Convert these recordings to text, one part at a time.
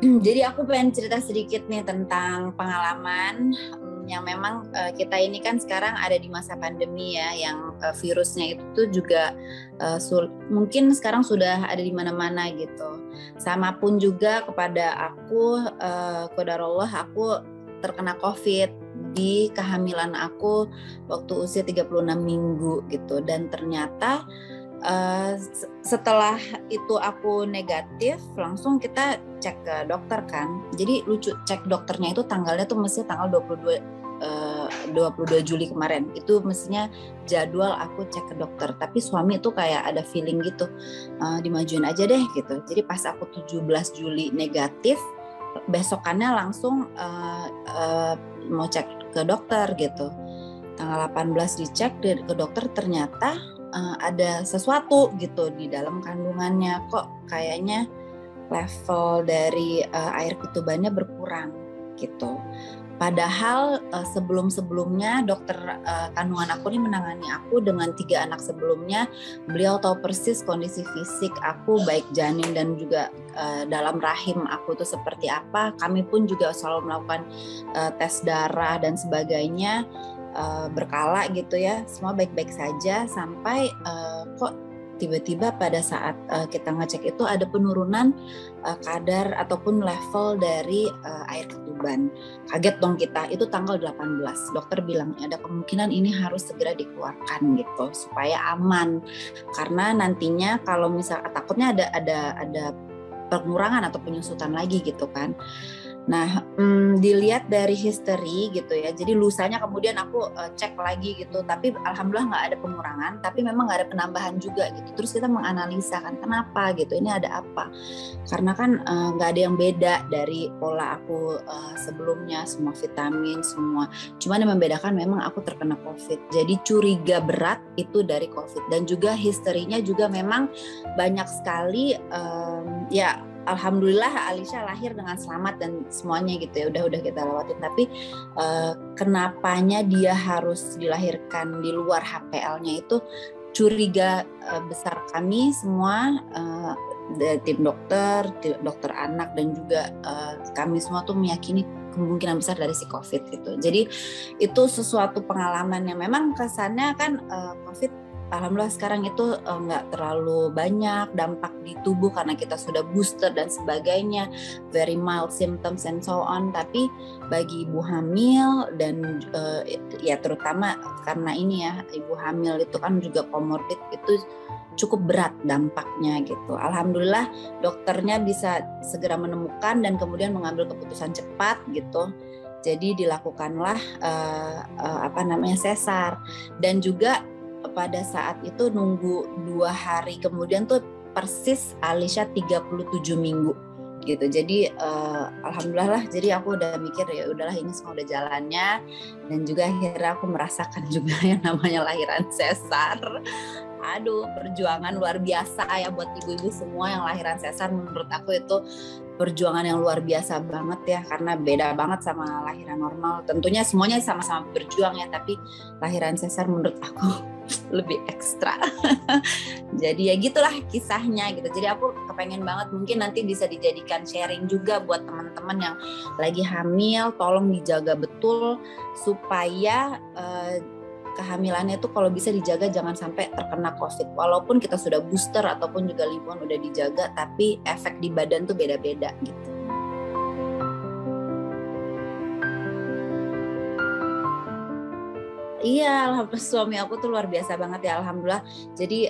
Jadi aku pengen cerita sedikit nih tentang pengalaman yang memang kita ini kan sekarang ada di masa pandemi ya, yang virusnya itu tuh juga mungkin sekarang sudah ada di mana-mana gitu. Sama pun juga kepada aku, qadarullah aku terkena COVID di kehamilan aku waktu usia 36 minggu gitu, dan ternyata setelah itu aku negatif, langsung kita cek ke dokter kan. Jadi lucu, cek dokternya itu tanggalnya tuh mestinya tanggal 22 Juli kemarin. Itu mestinya jadwal aku cek ke dokter. Tapi suami tuh kayak ada feeling gitu, dimajuin aja deh gitu. Jadi pas aku 17 Juli negatif, besokannya langsung mau cek ke dokter gitu. Tanggal 18 dicek ke dokter, ternyata ada sesuatu gitu di dalam kandungannya, kok kayaknya level dari air ketubannya berkurang gitu. Padahal sebelum-sebelumnya dokter kandungan aku ini menangani aku dengan 3 anak sebelumnya. Beliau tahu persis kondisi fisik aku, baik janin dan juga dalam rahim aku tuh seperti apa. Kami pun juga selalu melakukan tes darah dan sebagainya, berkala gitu ya, semua baik-baik saja sampai kok tiba-tiba pada saat kita ngecek itu ada penurunan kadar ataupun level dari air ketuban. Kaget dong kita, itu tanggal 18. Dokter bilang ada kemungkinan ini harus segera dikeluarkan gitu supaya aman. Karena nantinya kalau misalnya takutnya ada pengurangan atau penyusutan lagi gitu kan. Nah, dilihat dari history gitu ya. Jadi lusanya kemudian aku cek lagi gitu, tapi alhamdulillah nggak ada pengurangan, tapi memang nggak ada penambahan juga gitu. Terus kita menganalisa kan kenapa gitu, ini ada apa? Karena kan nggak ada yang beda dari pola aku sebelumnya, semua vitamin semua. Cuman yang membedakan memang aku terkena COVID. Jadi curiga berat itu dari COVID, dan juga historinya juga memang banyak sekali ya. Alhamdulillah Alisha lahir dengan selamat dan semuanya gitu ya, udah kita lewatin. Tapi kenapanya dia harus dilahirkan di luar HPL-nya itu curiga besar kami semua, tim dokter anak dan juga kami semua tuh meyakini kemungkinan besar dari si COVID itu. Jadi itu sesuatu pengalaman yang memang kesannya kan COVID alhamdulillah sekarang itu nggak terlalu banyak dampak di tubuh karena kita sudah booster dan sebagainya, very mild symptoms and so on. Tapi bagi ibu hamil dan ya terutama karena ini ya, ibu hamil itu kan juga comorbid, itu cukup berat dampaknya gitu. Alhamdulillah dokternya bisa segera menemukan dan kemudian mengambil keputusan cepat gitu. Jadi dilakukanlah sesar, dan juga pada saat itu nunggu 2 hari kemudian tuh persis Alisha 37 minggu gitu. Jadi alhamdulillah lah, jadi aku udah mikir ya udahlah ini semua udah jalannya, dan juga akhirnya aku merasakan juga yang namanya lahiran sesar. Aduh, perjuangan luar biasa ya buat ibu-ibu semua yang lahiran sesar. Menurut aku itu perjuangan yang luar biasa banget ya, karena beda banget sama lahiran normal. Tentunya semuanya sama-sama berjuang ya, tapi lahiran sesar menurut aku lebih ekstra. Jadi ya gitulah kisahnya gitu. Jadi aku kepengen banget mungkin nanti bisa dijadikan sharing juga buat teman-teman yang lagi hamil. Tolong dijaga betul supaya kehamilannya itu kalau bisa dijaga jangan sampai terkena COVID. Walaupun kita sudah booster ataupun juga lingkungan udah dijaga, tapi efek di badan tuh beda-beda gitu. Iya, alhamdulillah suami aku tuh luar biasa banget ya, alhamdulillah. Jadi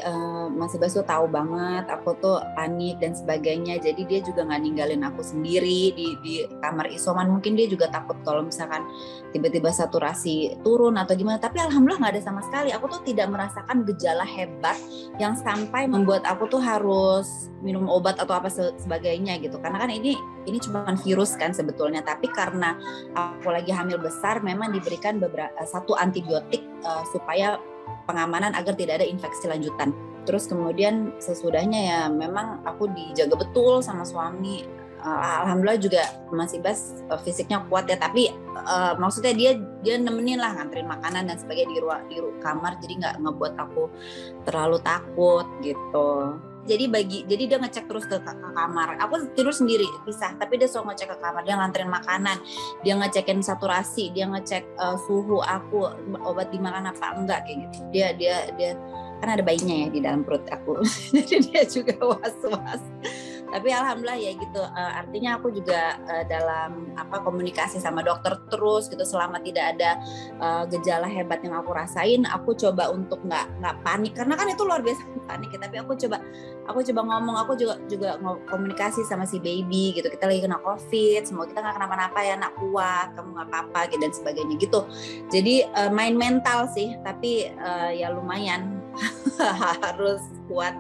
Mas Ibas tuh tahu banget aku tuh panik dan sebagainya. Jadi dia juga nggak ninggalin aku sendiri di kamar isoman. Mungkin dia juga takut kalau misalkan tiba-tiba saturasi turun atau gimana. Tapi alhamdulillah nggak ada sama sekali. Aku tuh tidak merasakan gejala hebat yang sampai membuat aku tuh harus minum obat atau apa sebagainya gitu. Karena kan ini cuma virus kan sebetulnya. Tapi karena aku lagi hamil besar, memang diberikan satu antibiotik supaya pengamanan agar tidak ada infeksi lanjutan. Terus kemudian sesudahnya ya memang aku dijaga betul sama suami. Alhamdulillah juga Mas Ibas fisiknya kuat ya, tapi maksudnya dia nemenin lah, nganterin makanan dan sebagainya di kamar, jadi nggak ngebuat aku terlalu takut gitu. jadi dia ngecek terus ke kamar. Aku tidur sendiri pisah, tapi dia selalu ngecek ke kamar. Dia nganterin makanan, dia ngecekin saturasi, dia ngecek suhu aku, obat dimakan apa enggak kayak gitu. Dia kan ada bayinya ya di dalam perut aku, jadi dia juga was-was. Tapi alhamdulillah ya gitu, artinya aku juga dalam komunikasi sama dokter terus gitu, selama tidak ada gejala hebat yang aku rasain, aku coba untuk nggak panik, karena kan itu luar biasa panik ya. Tapi aku coba ngomong, aku juga komunikasi sama si baby gitu, kita lagi kena COVID, semoga kita nggak kenapa-napa ya, nak, kuat, kamu nggak apa-apa gitu dan sebagainya gitu. Jadi main mental sih, tapi ya lumayan harus kuat.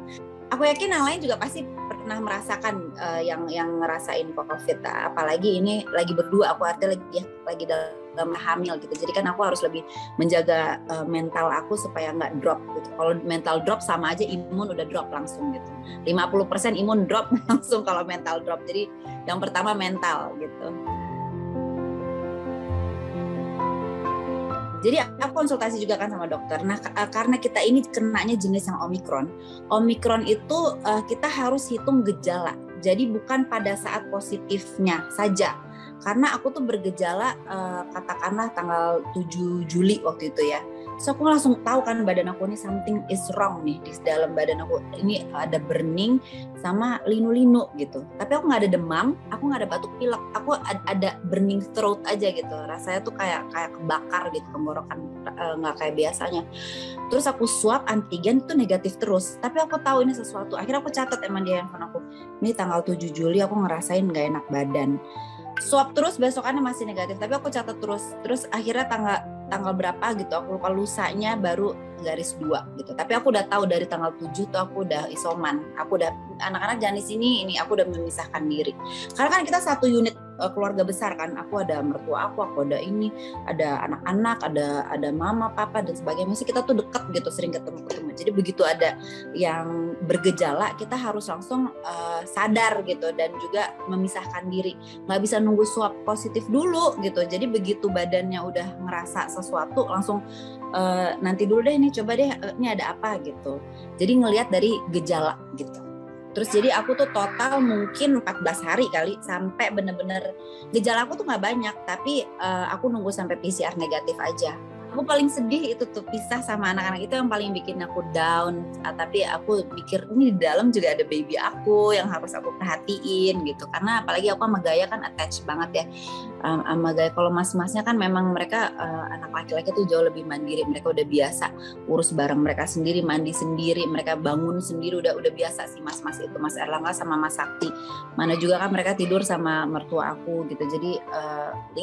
Aku yakin yang lain juga pasti pernah merasakan yang ngerasain COVID, apalagi ini lagi berdua, aku artinya lagi dalam hamil gitu. Jadi kan aku harus lebih menjaga mental aku supaya nggak drop gitu. Kalau mental drop sama aja imun udah drop langsung gitu. 50% imun drop langsung kalau mental drop. Jadi yang pertama mental gitu. Jadi aku konsultasi juga kan sama dokter. Nah, karena kita ini kenanya jenis yang Omikron itu kita harus hitung gejala. Jadi bukan pada saat positifnya saja. Karena aku tuh bergejala katakanlah tanggal 7 Juli waktu itu ya. So aku langsung tahu kan badan aku ini something is wrong nih di dalam badan aku. Ini ada burning sama linu-linu gitu. Tapi aku nggak ada demam, aku nggak ada batuk pilek. Aku ada burning throat aja gitu. Rasanya tuh kayak kebakar gitu tenggorokan, nggak kayak biasanya. Terus aku swab antigen itu negatif terus. Tapi aku tahu ini sesuatu. Akhirnya aku catat emang di handphone aku. Ini tanggal 7 Juli aku ngerasain nggak enak badan. Swab terus besokannya masih negatif, tapi aku catat terus akhirnya tanggal berapa gitu, aku lupa, lusanya baru garis 2 gitu. Tapi aku udah tahu dari tanggal 7 tuh aku udah isoman, aku udah anak-anak jangan di sini, ini aku udah memisahkan diri. Karena kan kita satu unit keluarga besar kan, aku ada mertua aku ada ini, ada anak-anak, ada mama, papa dan sebagainya. Masih kita tuh deket gitu, sering ketemu. Jadi begitu ada yang bergejala, kita harus langsung sadar gitu dan juga memisahkan diri. Nggak bisa nunggu swab positif dulu gitu. Jadi begitu badannya udah ngerasa sesuatu, langsung nanti dulu deh, ini coba deh, ini ada apa gitu. Jadi ngelihat dari gejala gitu. Terus jadi aku tuh total mungkin 14 hari kali sampai bener-bener gejala aku tuh nggak banyak, tapi aku nunggu sampai PCR negatif aja. Aku paling sedih itu tuh pisah sama anak-anak, itu yang paling bikin aku down. Tapi aku pikir ini di dalam juga ada baby aku yang harus aku perhatiin gitu. Karena apalagi aku sama Gaya kan attach banget ya sama Gaya. Kalau mas-masnya kan memang mereka anak laki-laki tuh jauh lebih mandiri. Mereka udah biasa urus barang mereka sendiri, mandi sendiri, mereka bangun sendiri, udah biasa sih mas-mas itu, Mas Erlangga sama Mas Sakti. Mana juga kan mereka tidur sama mertua aku gitu. Jadi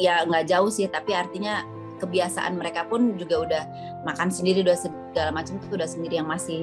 ya nggak jauh sih, tapi artinya kebiasaan mereka pun juga udah makan sendiri, udah segala macam itu udah sendiri. Yang masih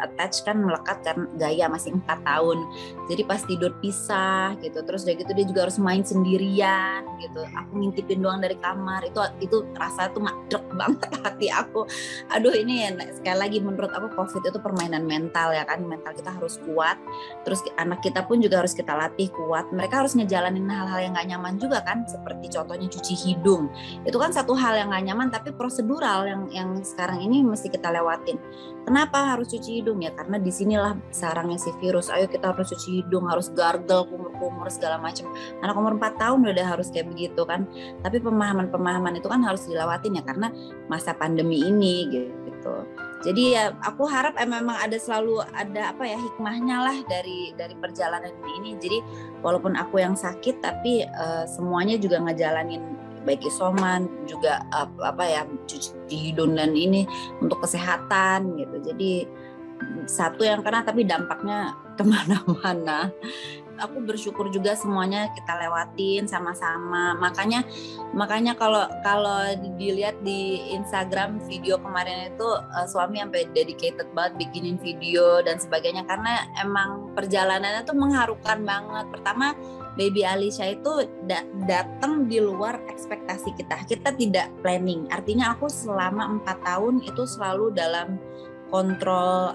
attach kan melekat kan Gaya masih 4 tahun, jadi pas tidur pisah gitu. Terus udah gitu dia juga harus main sendirian gitu, aku ngintipin doang dari kamar. Itu rasa tuh madrek banget hati aku. Aduh, ini sekali lagi menurut aku COVID itu permainan mental ya kan. Mental kita harus kuat, terus anak kita pun juga harus kita latih kuat. Mereka harus ngejalanin hal-hal yang gak nyaman juga kan, seperti contohnya cuci hidung. Itu kan satu hal yang gak nyaman tapi prosedural yang sekarang ini mesti kita lewatin. Kenapa harus cuci hidung ya? Karena disinilah sarangnya si virus. Ayo kita harus cuci hidung, harus gargle, kumur-kumur segala macam. Anak umur 4 tahun udah harus kayak begitu kan. Tapi pemahaman itu kan harus dilewatin ya, karena masa pandemi ini gitu. Jadi ya aku harap memang selalu ada hikmahnya lah dari perjalanan ini. Jadi walaupun aku yang sakit, tapi semuanya juga ngejalanin baik isoman juga cuci hidung dan ini untuk kesehatan gitu. Jadi satu yang kena tapi dampaknya kemana-mana. Aku bersyukur juga semuanya kita lewatin sama-sama. Makanya kalau dilihat di Instagram video kemarin itu suami sampai dedicated banget bikinin video dan sebagainya, karena emang perjalanannya tuh mengharukan banget. Pertama, baby Alicia itu datang di luar ekspektasi kita. Kita tidak planning. Artinya aku selama 4 tahun itu selalu dalam kontrol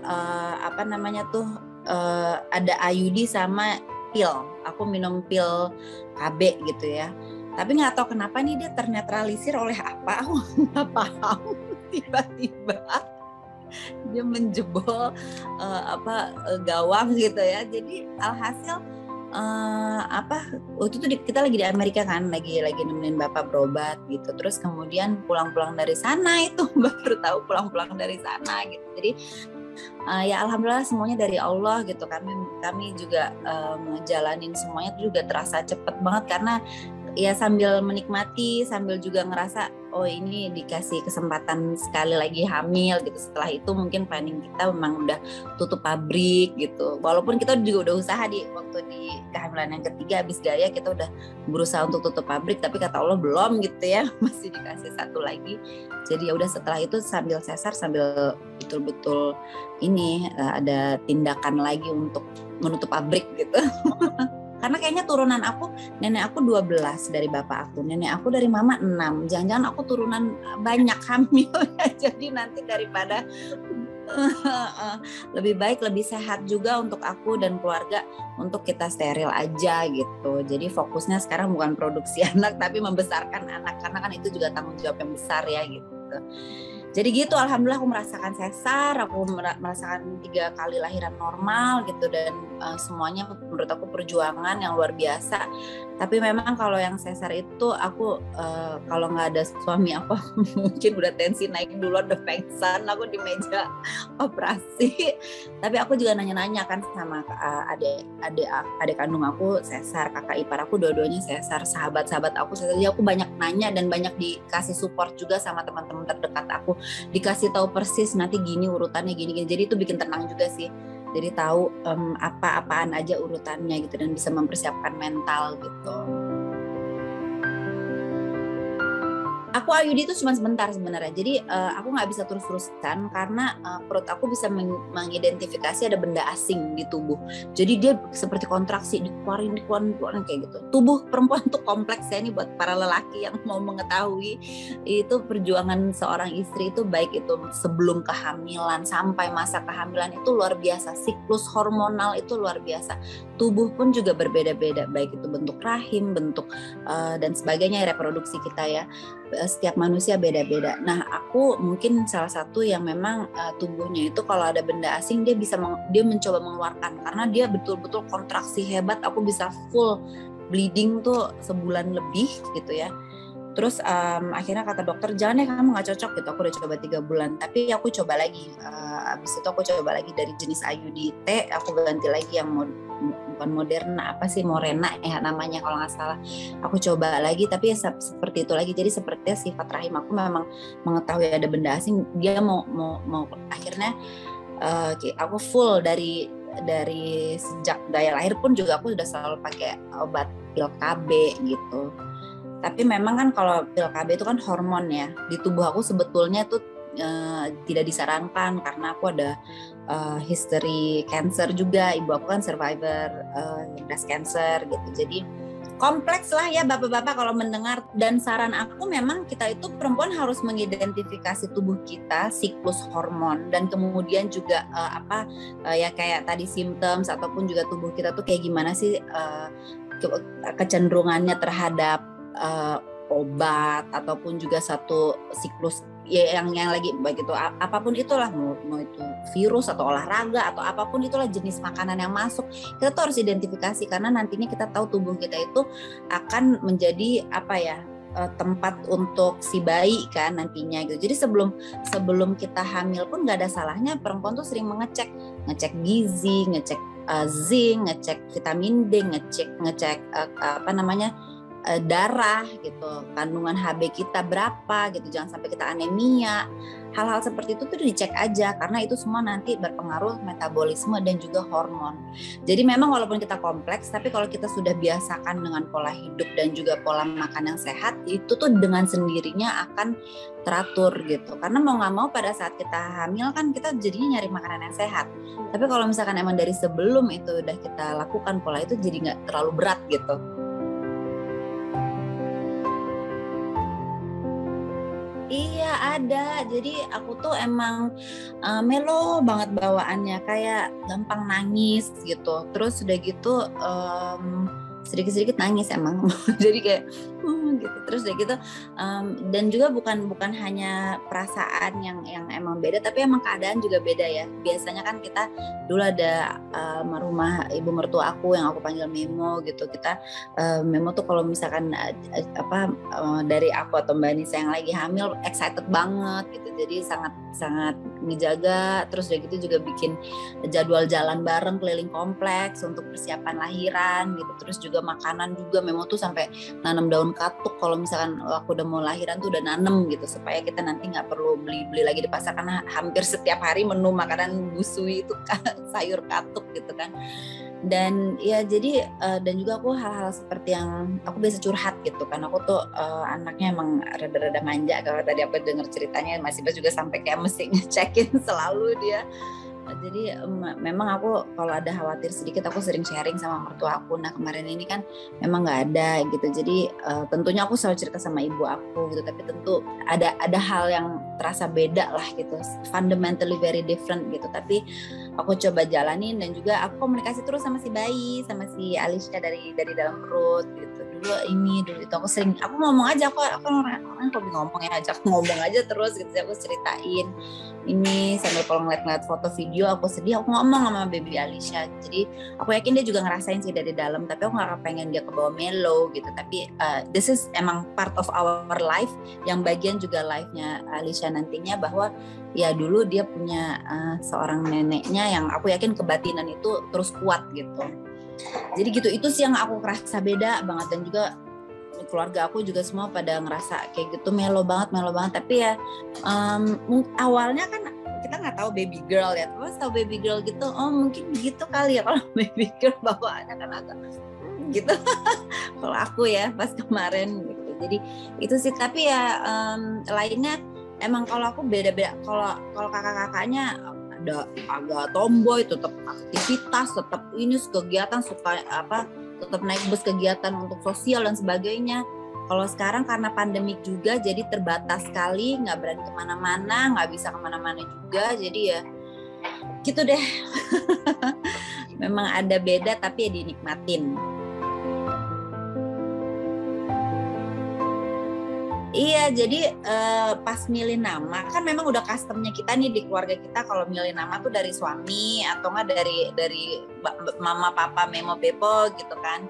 ada IUD sama pil. Aku minum pil KB gitu ya. Tapi nggak tahu kenapa nih dia ternetralisir oleh apa. Aku nggak paham. Tiba-tiba dia menjebol gawang gitu ya. Jadi alhasil waktu itu kita lagi di Amerika kan, lagi nemenin bapak berobat gitu. Terus kemudian pulang-pulang dari sana itu baru tahu pulang-pulang dari sana gitu. Jadi ya alhamdulillah semuanya dari Allah gitu. Kami juga ngejalanin semuanya juga terasa cepet banget karena ya sambil menikmati, sambil juga ngerasa oh ini dikasih kesempatan sekali lagi hamil gitu. Setelah itu mungkin planning kita memang udah tutup pabrik gitu. Walaupun kita juga udah usaha waktu di kehamilan yang ketiga habis Gaya kita udah berusaha untuk tutup pabrik, tapi kata Allah belum gitu ya, masih dikasih satu lagi. Jadi ya udah setelah itu sambil sesar sambil betul-betul ini ada tindakan lagi untuk menutup pabrik gitu. Karena kayaknya turunan nenek aku 12 dari bapak aku, nenek aku dari mama 6. Jangan-jangan aku turunan banyak hamil ya. Jadi nanti daripada lebih baik, lebih sehat juga untuk aku dan keluarga untuk kita steril aja gitu. Jadi fokusnya sekarang bukan produksi anak tapi membesarkan anak, karena kan itu juga tanggung jawab yang besar ya gitu. Jadi gitu, alhamdulillah aku merasakan sesar, aku merasakan 3 kali lahiran normal gitu, dan semuanya menurut aku perjuangan yang luar biasa. Tapi memang kalau yang sesar itu aku kalau nggak ada suami aku mungkin udah tensi naik duluan, udah pingsan aku di meja operasi. Tapi aku juga nanya-nanya kan sama adik kandung aku sesar, kakak ipar aku dua-duanya sesar, sahabat-sahabat aku sesar. Jadi aku banyak nanya dan banyak dikasih support juga sama teman-teman terdekat aku, dikasih tahu persis nanti gini urutannya gini. Jadi itu bikin tenang juga sih. Jadi tahu apa-apaan aja urutannya gitu, dan bisa mempersiapkan mental gitu. Aku IUD itu cuma sebentar sebenarnya. Jadi aku nggak bisa terus-terusan karena perut aku bisa mengidentifikasi ada benda asing di tubuh. Jadi dia seperti kontraksi, dikeluarin kayak gitu. Tubuh perempuan tuh kompleks ya, ini buat para lelaki yang mau mengetahui. Itu perjuangan seorang istri itu baik itu sebelum kehamilan sampai masa kehamilan itu luar biasa. Siklus hormonal itu luar biasa. Tubuh pun juga berbeda-beda, baik itu bentuk rahim, bentuk dan sebagainya, reproduksi kita ya. Setiap manusia beda-beda. Nah, aku mungkin salah satu yang memang tubuhnya itu kalau ada benda asing dia mencoba mengeluarkan, karena dia betul-betul kontraksi hebat. Aku bisa full bleeding tuh sebulan lebih gitu ya. Terus akhirnya kata dokter jangan deh, kamu nggak cocok gitu. Aku udah coba 3 bulan, tapi aku coba lagi. Abis itu aku coba lagi dari jenis IUD T, aku ganti lagi yang bukan Moderna, apa sih, Morena ya namanya kalau nggak salah. Aku coba lagi, tapi ya seperti itu lagi. Jadi sepertinya sifat rahim aku memang mengetahui ada benda asing, dia mau akhirnya aku full dari sejak Gaya lahir pun juga aku sudah selalu pakai obat pil KB gitu. Tapi memang kan kalau pil KB itu kan hormon ya, di tubuh aku sebetulnya tuh tidak disarankan karena aku ada history cancer juga. Ibu aku kan survivor breast cancer gitu. Jadi kompleks lah ya bapak-bapak kalau mendengar. Dan saran aku memang kita itu perempuan harus mengidentifikasi tubuh kita, siklus hormon, dan kemudian juga ya kayak tadi symptoms ataupun juga tubuh kita tuh kayak gimana sih kecenderungannya terhadap obat ataupun juga satu siklus ya yang lagi baik itu apapun itulah, mau itu virus atau olahraga atau apapun itulah jenis makanan yang masuk, kita tuh harus identifikasi karena nantinya kita tahu tubuh kita itu akan menjadi tempat untuk si bayi kan nantinya gitu. Jadi sebelum kita hamil pun nggak ada salahnya perempuan tuh sering ngecek gizi, ngecek zinc, ngecek vitamin D, ngecek darah gitu, kandungan HB kita berapa gitu, jangan sampai kita anemia. Hal-hal seperti itu tuh dicek aja karena itu semua nanti berpengaruh metabolisme dan juga hormon. Jadi memang walaupun kita kompleks, tapi kalau kita sudah biasakan dengan pola hidup dan juga pola makan yang sehat, itu tuh dengan sendirinya akan teratur gitu. Karena mau nggak mau pada saat kita hamil kan kita jadinya nyari makanan yang sehat. Tapi kalau misalkan emang dari sebelum itu udah kita lakukan pola itu, jadi nggak terlalu berat gitu. Iya ada, jadi aku tuh emang melo banget bawaannya, kayak gampang nangis gitu. Terus udah gitu sedikit-sedikit nangis emang. Jadi kayak gitu. Terus kayak gitu, dan juga bukan hanya perasaan yang emang beda, tapi emang keadaan juga beda ya. Biasanya kan kita dulu ada rumah ibu mertua aku yang aku panggil Memo gitu. Kita Memo tuh kalau misalkan dari aku atau Mbak Nisa yang lagi hamil excited banget gitu. Jadi sangat ngejaga. Terus udah gitu juga bikin jadwal jalan bareng keliling kompleks untuk persiapan lahiran gitu. Terus juga makanan juga Memo tuh sampai nanam daun katuk kalau misalkan aku udah mau lahiran tuh udah nanem gitu, supaya kita nanti nggak perlu beli lagi di pasar, karena hampir setiap hari menu makanan busui itu sayur katuk gitu kan. Dan ya jadi dan juga aku hal-hal seperti yang aku biasa curhat gitu kan. Aku tuh anaknya emang rada-rada manja, kalau tadi aku dengar ceritanya masih juga sampai kayak mesti ngecekin selalu dia. Jadi memang aku kalau ada khawatir sedikit aku sering sharing sama mertua aku. Nah kemarin ini kan memang nggak ada gitu. Jadi tentunya aku selalu cerita sama ibu aku gitu. Tapi tentu ada hal yang terasa beda lah gitu. Fundamentally very different gitu. Tapi aku coba jalanin, dan juga aku komunikasi terus sama si bayi, sama si Alicia dari dalam perut gitu. Dulu itu aku ngomong aja, aku orang hobi ngomong ya, ajak ngomong aja terus gitu. Aku ceritain ini sambil kalau ngeliat foto video aku sedih, aku ngomong sama baby Alicia. Jadi aku yakin dia juga ngerasain sih dari dalam, tapi aku gak pengen dia kebawa melo gitu. Tapi this is emang part of our life, yang bagian juga life-nya Alicia nantinya, bahwa ya dulu dia punya seorang neneknya yang aku yakin kebatinan itu terus kuat gitu. Jadi gitu, itu sih yang aku kerasa beda banget. Dan juga keluarga aku juga semua pada ngerasa kayak gitu, melo banget. Tapi ya awalnya kan kita nggak tahu baby girl ya, terus tahu baby girl gitu, oh mungkin gitu kali ya kalau baby girl bawaannya kan agak gitu. Kalau aku ya pas kemarin gitu. Jadi itu sih. Tapi ya lainnya emang kalau aku beda-beda. Kalau kakak-kakaknya ada agak tomboy, tetap aktivitas, tetap ini kegiatan, suka tetap naik bus kegiatan untuk sosial dan sebagainya. Kalau sekarang karena pandemik juga, jadi terbatas sekali, nggak berani kemana-mana, nggak bisa kemana-mana juga, jadi ya gitu deh. Memang ada beda, tapi ya dinikmatin. Iya, jadi pas milih nama kan memang udah customnya kita nih di keluarga kita, kalau milih nama tuh dari suami atau nggak dari mama papa Memo Bepo gitu kan.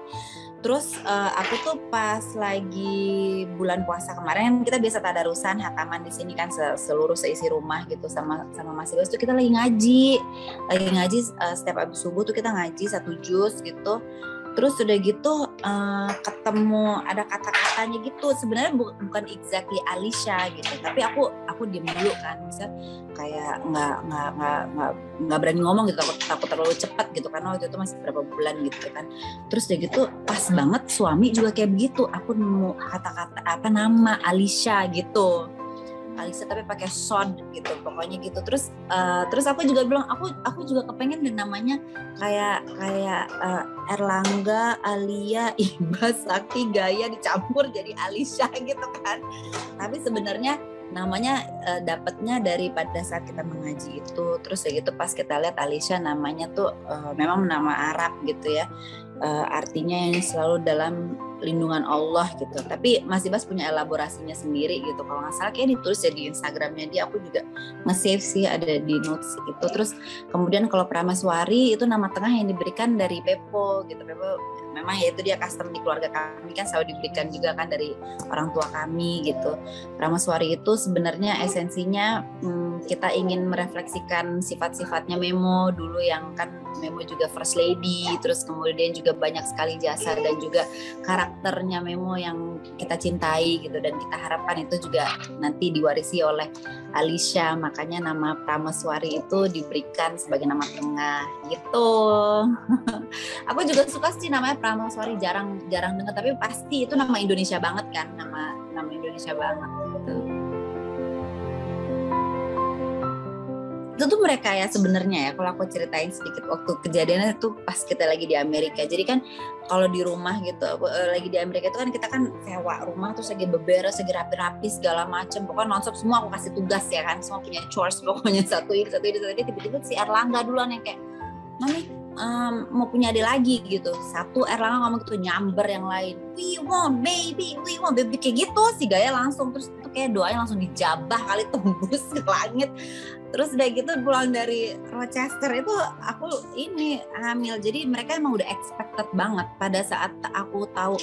Terus aku tuh pas lagi bulan puasa kemarin, kita biasa tadarusan hataman di sini kan, seluruh seisi rumah gitu sama Mas Ibas tuh kita lagi ngaji setiap habis subuh tuh kita ngaji 1 juz gitu. Terus udah gitu ketemu ada kata-katanya gitu, sebenarnya bukan exactly Alicia gitu, tapi aku diem dulu kan, misal kayak nggak berani ngomong gitu, takut terlalu cepat gitu, karena waktu itu masih berapa bulan gitu kan. Terus udah gitu pas banget suami juga kayak begitu, aku nemu kata-kata nama Alicia gitu, Alicia tapi pakai sod gitu pokoknya gitu. Terus aku juga bilang aku juga kepengen deh namanya kayak Erlangga, Alia, Ibas, Sakti, Gaya dicampur jadi Alicia gitu kan. Tapi sebenarnya namanya dapatnya dari pada saat kita mengaji itu. Terus ya gitu pas kita lihat Alicia namanya tuh memang nama Arab gitu ya, artinya yang selalu dalam lindungan Allah gitu. Tapi Mas Ibas punya elaborasinya sendiri gitu. Kalau nggak salah kayak ditulis ya di Instagramnya dia, aku juga nge-save sih, ada di notes itu. Terus kemudian kalau Pramaswari itu nama tengah yang diberikan dari Pepo gitu. Pepo memang ya itu dia custom di keluarga kami kan, selalu diberikan juga kan dari orang tua kami gitu. Pramaswari itu sebenarnya esensinya kita ingin merefleksikan sifat-sifatnya Memo dulu, yang kan Memo juga first lady, terus kemudian juga banyak sekali jasa dan juga karakternya Memo yang kita cintai gitu, dan kita harapkan itu juga nanti diwarisi oleh Alicia. Makanya nama Pramaswari itu diberikan sebagai nama tengah gitu. Aku juga suka sih namanya Pramaswari, jarang dengar, tapi pasti itu nama Indonesia banget kan, nama Indonesia banget gitu. Itu tuh mereka ya sebenarnya ya, kalau aku ceritain sedikit waktu kejadiannya itu pas kita lagi di Amerika. Jadi kan kalau di rumah gitu, lagi di Amerika itu kan kita kan sewa rumah terus lagi beberes, lagi rapi-rapi segala macem, pokoknya nonstop semua aku kasih tugas ya kan, semua punya chores pokoknya satu ini tiba-tiba si Erlangga duluan yang kayak, Mami mau punya adik lagi gitu. Satu Erlangga ngomong gitu, nyamber yang lain, we want baby kayak gitu. Si Gaya langsung, terus itu kayak doanya langsung dijabah kali, tembus ke langit. Terus udah gitu pulang dari Rochester itu aku ini hamil. Jadi mereka emang udah expected banget. Pada saat aku tahu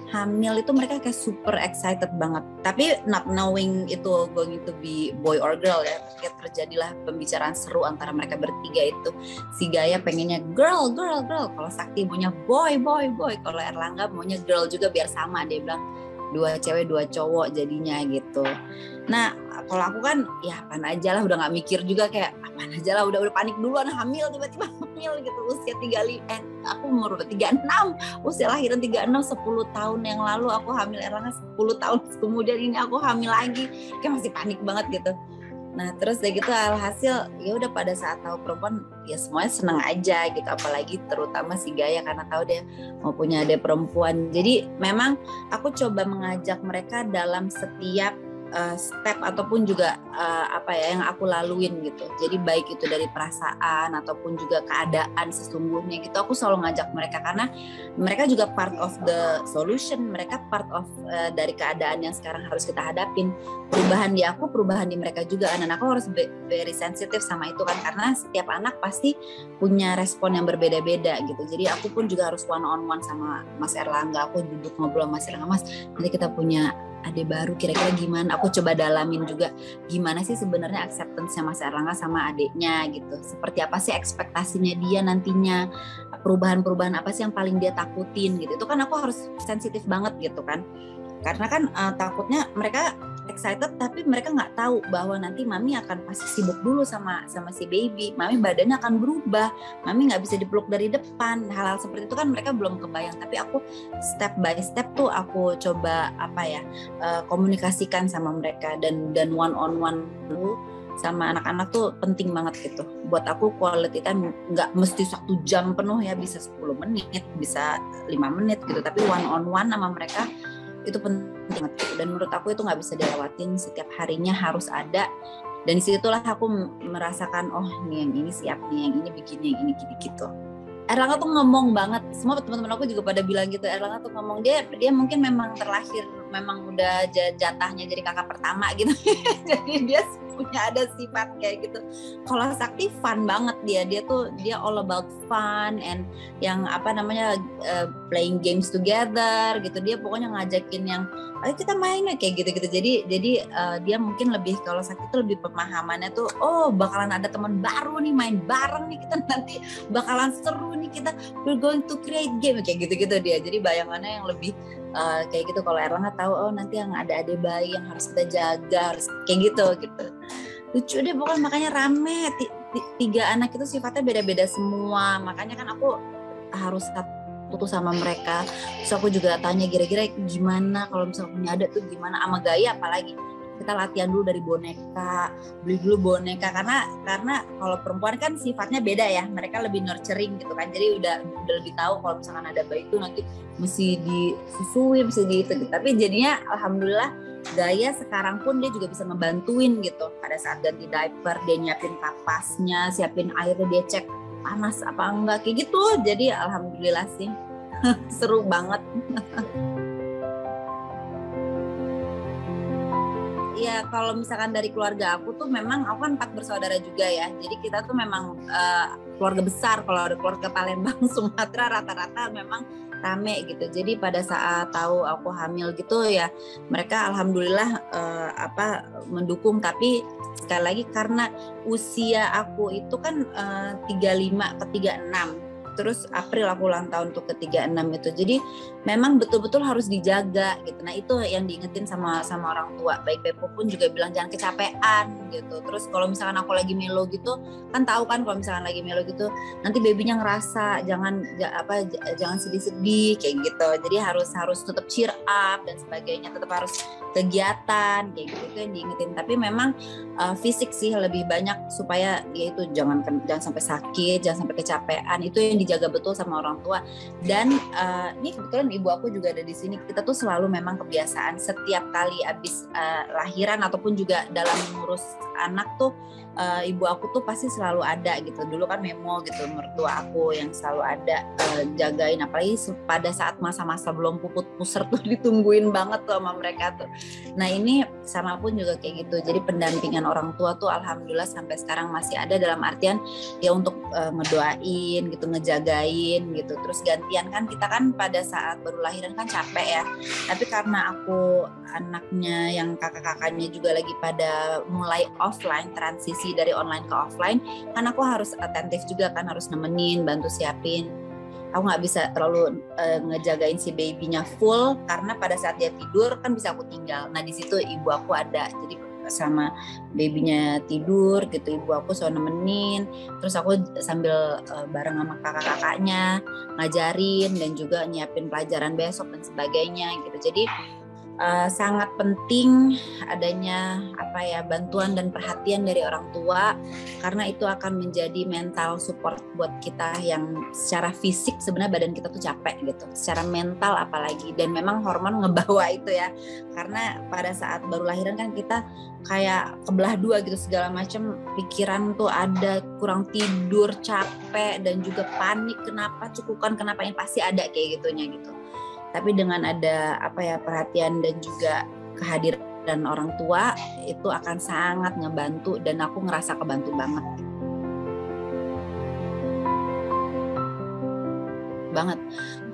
hamil itu mereka kayak super excited banget. Tapi not knowing itu going to be boy or girl ya. Kayak terjadilah pembicaraan seru antara mereka bertiga itu. Si Gaya pengennya girl. Kalau Sakti maunya boy. Kalau Erlangga maunya girl juga biar sama, dia bilang 2 cewek 2 cowok jadinya gitu. Nah kalau aku kan ya apaan aja lah, udah gak mikir juga, kayak apaan aja lah, udah panik duluan, hamil tiba-tiba hamil gitu. Usia 35, aku umur 36, usia lahiran 36, 10 tahun yang lalu aku hamil Erlangga, 10 tahun kemudian ini aku hamil lagi, kayak masih panik banget gitu. Nah terus dari gitu alhasil ya udah pada saat tahu perempuan ya semuanya senang aja gitu, apalagi terutama si Gaya karena tahu dia mau punya adik perempuan. Jadi memang aku coba mengajak mereka dalam setiap step ataupun juga apa ya yang aku laluin gitu. Jadi baik itu dari perasaan ataupun juga keadaan sesungguhnya gitu, aku selalu ngajak mereka karena mereka juga part of the solution, mereka part of dari keadaan yang sekarang harus kita hadapin. Perubahan di aku, perubahan di mereka juga, dan aku harus very sensitif sama itu kan, karena setiap anak pasti punya respon yang berbeda-beda gitu. Jadi aku pun juga harus one on one sama Mas Erlangga, aku duduk ngobrol sama Mas Erlangga, Mas nanti kita punya adik baru kira-kira gimana, aku coba dalamin juga gimana sih sebenarnya acceptance-nya Mas Erlangga sama adiknya gitu, seperti apa sih ekspektasinya dia nantinya, perubahan-perubahan apa sih yang paling dia takutin gitu. Itu kan aku harus sensitif banget gitu kan, karena kan takutnya mereka excited tapi mereka nggak tahu bahwa nanti mami akan pasti sibuk dulu sama si baby, mami badannya akan berubah, mami nggak bisa dipeluk dari depan, hal-hal seperti itu kan mereka belum kebayang. Tapi aku step by step tuh aku coba komunikasikan sama mereka, dan one on one dulu sama anak-anak tuh penting banget gitu. Buat aku quality time nggak mesti 1 jam penuh ya, bisa 10 menit, bisa 5 menit gitu, tapi one on one sama mereka itu penting banget gitu. Dan menurut aku itu nggak bisa dilewatin, setiap harinya harus ada. Dan disitulah aku merasakan oh nih yang ini siap nih, yang ini begini, yang ini gini gitu. Erlangga tuh ngomong banget, semua teman-teman aku juga pada bilang gitu, Erlangga tuh ngomong, dia mungkin memang terlahir memang udah jatahnya jadi kakak pertama gitu. Jadi dia punya ada sifat kayak gitu. Kalau Sakti fun banget, dia all about fun and yang playing games together gitu. Dia pokoknya ngajakin yang ayo kita main kayak gitu-gitu. Jadi dia mungkin lebih, kalau Sakti tuh lebih pemahamannya tuh oh bakalan ada teman baru nih, main bareng nih kita, nanti bakalan seru nih kita, we're going to create game kayak gitu-gitu dia. Jadi bayangannya yang lebih kayak gitu. Kalau Erlangga tahu oh nanti yang ada adik bayi yang harus kita jaga, harus kayak gitu. Lucu deh pokoknya, makanya rame. 3 anak itu sifatnya beda-beda semua, makanya kan aku harus satu sama mereka. Terus aku juga tanya kira-kira gimana kalau misalnya punya adik tuh gimana, sama Gaya apalagi kita latihan dulu dari boneka, beli dulu boneka, karena kalau perempuan kan sifatnya beda ya, mereka lebih nurturing gitu kan, jadi udah lebih tahu kalau misalkan ada bayi itu nanti mesti disusui, mesti gitu. Tapi jadinya alhamdulillah Gaya sekarang pun dia juga bisa ngebantuin gitu, pada saat ganti diaper dia nyiapin kapasnya, siapin airnya, dia cek panas apa enggak kayak gitu. Jadi alhamdulillah sih seru banget. Ya kalau misalkan dari keluarga aku tuh memang aku kan 4 bersaudara juga ya, jadi kita tuh memang keluarga besar. Kalau ada keluarga Palembang Sumatera rata-rata memang rame gitu. Jadi pada saat tahu aku hamil gitu ya mereka alhamdulillah mendukung. Tapi sekali lagi karena usia aku itu kan 35 ke 36, terus April aku ulang tahun tuh ke 36 itu. Jadi memang betul-betul harus dijaga gitu. Nah itu yang diingetin sama orang tua. Baik Beppo pun juga bilang jangan kecapean gitu. Terus kalau misalkan aku lagi melo gitu, kan tahu kan kalau misalkan lagi melo gitu nanti babynya ngerasa, jangan sedih-sedih kayak gitu. Jadi harus tetap cheer up dan sebagainya, tetap harus kegiatan kayak gitu, itu yang diingetin. Tapi memang fisik sih lebih banyak, supaya dia itu jangan sampai sakit, jangan sampai kecapean. Itu yang dijaga betul sama orang tua. Dan ini kebetulan ibu aku juga ada di sini. Kita tuh selalu memang kebiasaan setiap kali abis lahiran ataupun juga dalam mengurus anak tuh ibu aku tuh pasti selalu ada gitu. Dulu kan Memo gitu, mertua aku yang selalu ada jagain, apalagi pada saat masa-masa belum puput puser tuh ditungguin banget tuh sama mereka tuh. Nah ini sama pun juga kayak gitu. Jadi pendampingan orang tua tuh alhamdulillah sampai sekarang masih ada, dalam artian ya untuk ngedoain gitu, ngejagain gitu. Terus gantian kan, kita kan pada saat baru lahiran kan capek ya. Tapi karena aku anaknya yang kakak-kakaknya juga lagi pada mulai offline, transisi dari online ke offline, kan aku harus atentif juga kan, harus nemenin, bantu siapin. Aku nggak bisa terlalu ngejagain si babynya full, karena pada saat dia tidur kan bisa aku tinggal. Nah di situ ibu aku ada, jadi sama babynya tidur gitu, ibu aku selalu nemenin. Terus aku sambil bareng sama kakak-kakaknya ngajarin dan juga nyiapin pelajaran besok dan sebagainya gitu. Jadi sangat penting adanya bantuan dan perhatian dari orang tua, karena itu akan menjadi mental support buat kita yang secara fisik sebenarnya badan kita tuh capek gitu, secara mental apalagi, dan memang hormon ngebawa itu ya, karena pada saat baru lahiran kan kita kayak kebelah dua gitu, segala macam pikiran tuh ada, kurang tidur, capek, dan juga panik kenapa, cukukan kenapa, yang pasti ada kayak gitunya gitu. Tapi dengan ada perhatian dan juga kehadiran orang tua, itu akan sangat ngebantu, dan aku ngerasa kebantu banget.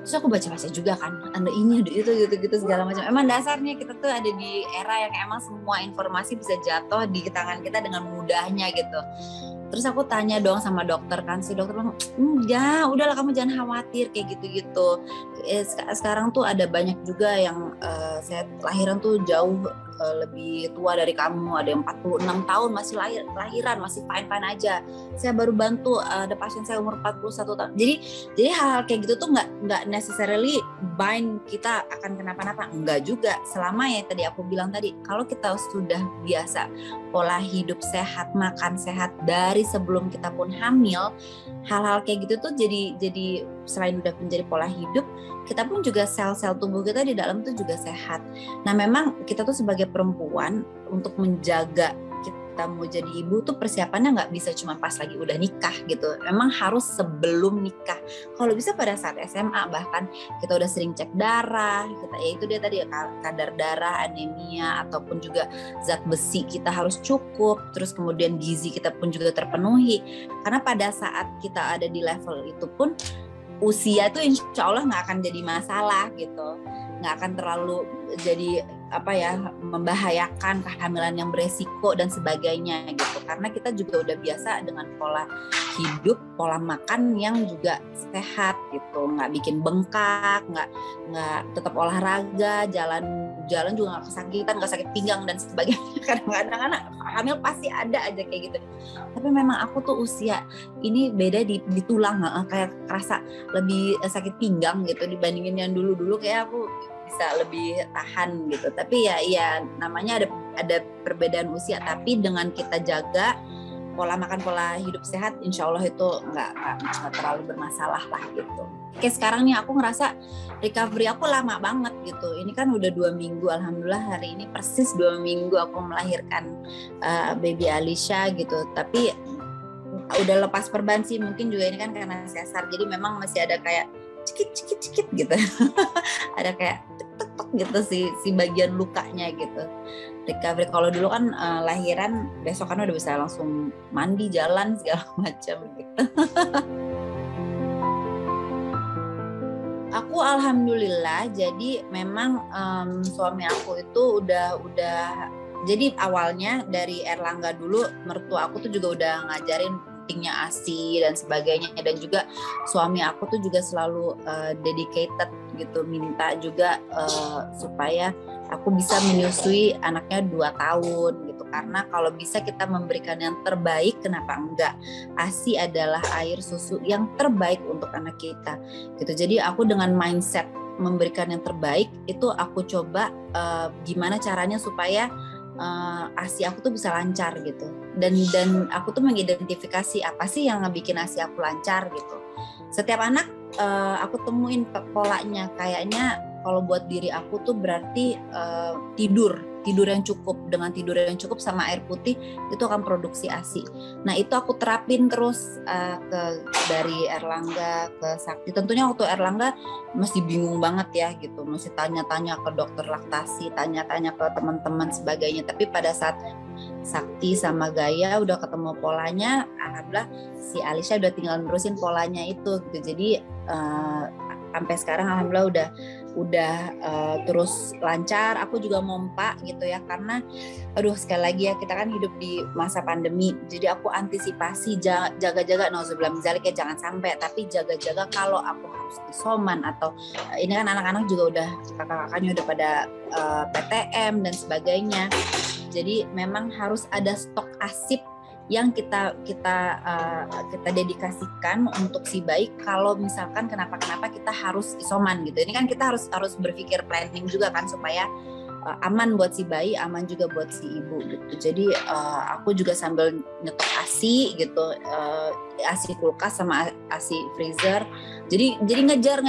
Terus aku baca-baca juga kan, ada ini, ada itu, gitu segala macam. Emang dasarnya kita tuh ada di era yang emang semua informasi bisa jatuh di tangan kita dengan mudahnya gitu. Terus aku tanya dong sama dokter kan, si dokter bilang, ya udahlah kamu jangan khawatir kayak gitu-gitu. Sekarang tuh ada banyak juga yang saya lahiran tuh jauh lebih tua dari kamu, ada yang 46 tahun masih lahiran, masih fine-fine aja. Saya baru bantu ada pasien saya umur 41 tahun. Jadi hal-hal kayak gitu tuh nggak necessarily bind kita akan kenapa-napa, enggak juga. Selama ya tadi aku bilang tadi, kalau kita sudah biasa pola hidup sehat, makan sehat dari sebelum kita pun hamil, hal-hal kayak gitu tuh jadi selain udah menjadi pola hidup, kita pun juga sel-sel tubuh kita di dalam tuh juga sehat. Nah memang kita tuh sebagai perempuan untuk menjaga kita mau jadi ibu tuh persiapannya nggak bisa cuma pas lagi udah nikah gitu. Memang harus sebelum nikah. Kalau bisa pada saat SMA, bahkan kita udah sering cek darah, kita ya itu dia tadi kadar darah, anemia, ataupun juga zat besi kita harus cukup. Terus kemudian gizi kita pun juga terpenuhi. Karena pada saat kita ada di level itu pun usia tuh insya Allah nggak akan jadi masalah gitu, nggak akan terlalu jadi membahayakan, kehamilan yang beresiko dan sebagainya gitu, karena kita juga udah biasa dengan pola hidup, pola makan yang juga sehat gitu, nggak bikin bengkak, nggak tetap olahraga, jalan juga nggak kesakitan, nggak sakit pinggang dan sebagainya. Kadang-kadang anak hamil pasti ada aja kayak gitu, tapi memang aku tuh usia ini beda di tulang, kayak kerasa lebih sakit pinggang gitu dibandingin yang dulu kayak aku bisa lebih tahan gitu. Tapi ya namanya ada perbedaan usia, tapi dengan kita jaga pola makan, pola hidup sehat, insya Allah itu nggak terlalu bermasalah lah gitu. Oke, sekarang nih aku ngerasa recovery aku lama banget gitu. Ini kan udah 2 minggu, alhamdulillah hari ini persis 2 minggu aku melahirkan baby Alisha gitu. Tapi udah lepas perban sih, mungkin juga ini kan karena sesar, jadi memang masih ada kayak cikit gitu. Ada kayak tek gitu si bagian lukanya gitu. Recovery, kalau dulu kan lahiran besok kan udah bisa langsung mandi, jalan segala macam gitu. Aku alhamdulillah, jadi memang suami aku itu udah jadi awalnya dari Erlangga dulu, mertua aku tuh juga udah ngajarin pentingnya ASI dan sebagainya, dan juga suami aku tuh juga selalu dedicated gitu, minta juga supaya aku bisa menyusui anaknya 2 tahun gitu, karena kalau bisa kita memberikan yang terbaik, kenapa enggak? ASI adalah air susu yang terbaik untuk anak kita gitu. Jadi aku dengan mindset memberikan yang terbaik itu, aku coba gimana caranya supaya ASI aku tuh bisa lancar gitu, dan aku tuh mengidentifikasi apa sih yang ngebikin ASI aku lancar gitu. Setiap anak aku temuin polanya, kayaknya kalau buat diri aku tuh berarti tidur tidur yang cukup. Dengan tidur yang cukup sama air putih itu akan produksi ASI. Nah itu aku terapin terus dari Erlangga ke Sakti. Tentunya waktu Erlangga masih bingung banget ya gitu, masih tanya-tanya ke dokter laktasi, tanya-tanya ke teman-teman sebagainya. Tapi pada saat Sakti sama Gaya udah ketemu polanya, alhamdulillah si Alisha udah tinggal nerusin polanya itu gitu. Jadi sampai sekarang alhamdulillah udah terus lancar. Aku juga mompa gitu ya, karena aduh sekali lagi ya, kita kan hidup di masa pandemi, jadi aku antisipasi jaga-jaga, nauzubillah min dzalik ya, jangan sampai, tapi jaga-jaga kalau aku harus isoman atau ini kan anak-anak juga udah kakak-kakaknya udah pada PTM dan sebagainya. Jadi memang harus ada stok ASIP yang kita dedikasikan untuk si bayi kalau misalkan kenapa-kenapa kita harus isoman gitu. Ini kan kita harus berpikir planning juga kan, supaya aman buat si bayi, aman juga buat si ibu gitu. Jadi aku juga sambil nyetok ASI gitu, ASI kulkas sama ASI freezer. Jadi ngejar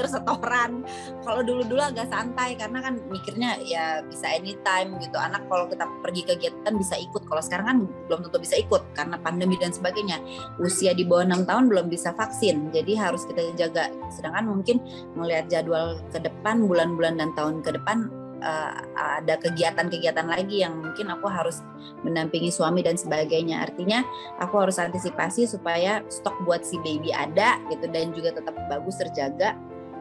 setoran. Kalau dulu agak santai karena kan mikirnya ya bisa anytime gitu. Anak kalau kita pergi kegiatan bisa ikut. Kalau sekarang kan belum tentu bisa ikut karena pandemi dan sebagainya. Usia di bawah 6 tahun belum bisa vaksin. Jadi harus kita jaga. Sedangkan mungkin melihat jadwal ke depan, bulan-bulan dan tahun ke depan ada kegiatan-kegiatan lagi yang mungkin aku harus mendampingi suami dan sebagainya. Artinya aku harus antisipasi supaya stok buat si baby ada gitu dan juga tetap bagus terjaga.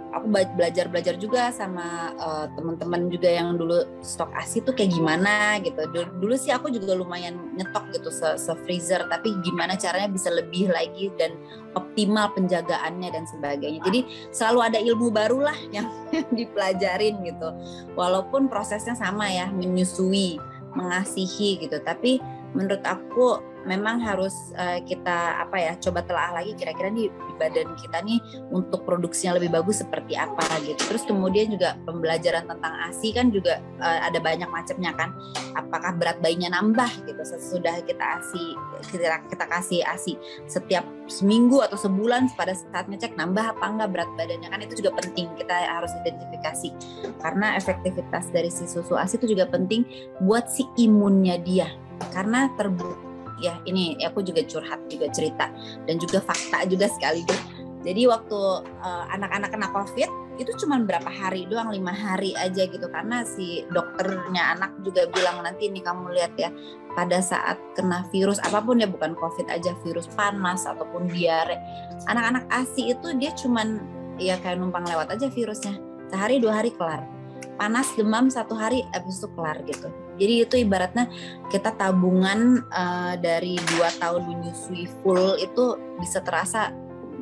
Aku belajar juga sama teman-teman juga yang dulu stok ASI tuh kayak gimana gitu. Dulu sih aku juga lumayan nyetok gitu se-freezer, tapi gimana caranya bisa lebih lagi dan optimal penjagaannya dan sebagainya. Jadi selalu ada ilmu baru lah yang dipelajarin gitu. Walaupun prosesnya sama ya, menyusui, mengasihi gitu. Tapi menurut aku memang harus kita coba telah lagi kira-kira nih di badan kita nih untuk produksinya lebih bagus seperti apa gitu. Terus kemudian juga pembelajaran tentang ASI kan juga ada banyak macamnya kan. Apakah berat bayinya nambah gitu sesudah kita kasih ASI setiap seminggu atau sebulan, pada saat ngecek nambah apa enggak berat badannya, kan itu juga penting, kita harus identifikasi karena efektivitas dari si susu ASI itu juga penting buat si imunnya dia, karena terbukti ya, ini aku juga curhat juga cerita dan juga fakta juga sekaligus. Jadi waktu anak-anak kena COVID itu cuma berapa hari doang, 5 hari aja gitu, karena si dokternya anak juga bilang nanti nih kamu lihat ya, pada saat kena virus apapun ya, bukan COVID aja, virus panas ataupun diare, anak-anak ASI itu dia cuman ya kayak numpang lewat aja virusnya, sehari 2 hari kelar, panas demam 1 hari habis itu kelar gitu. Jadi itu ibaratnya kita tabungan dari 2 tahun menyusui full itu bisa terasa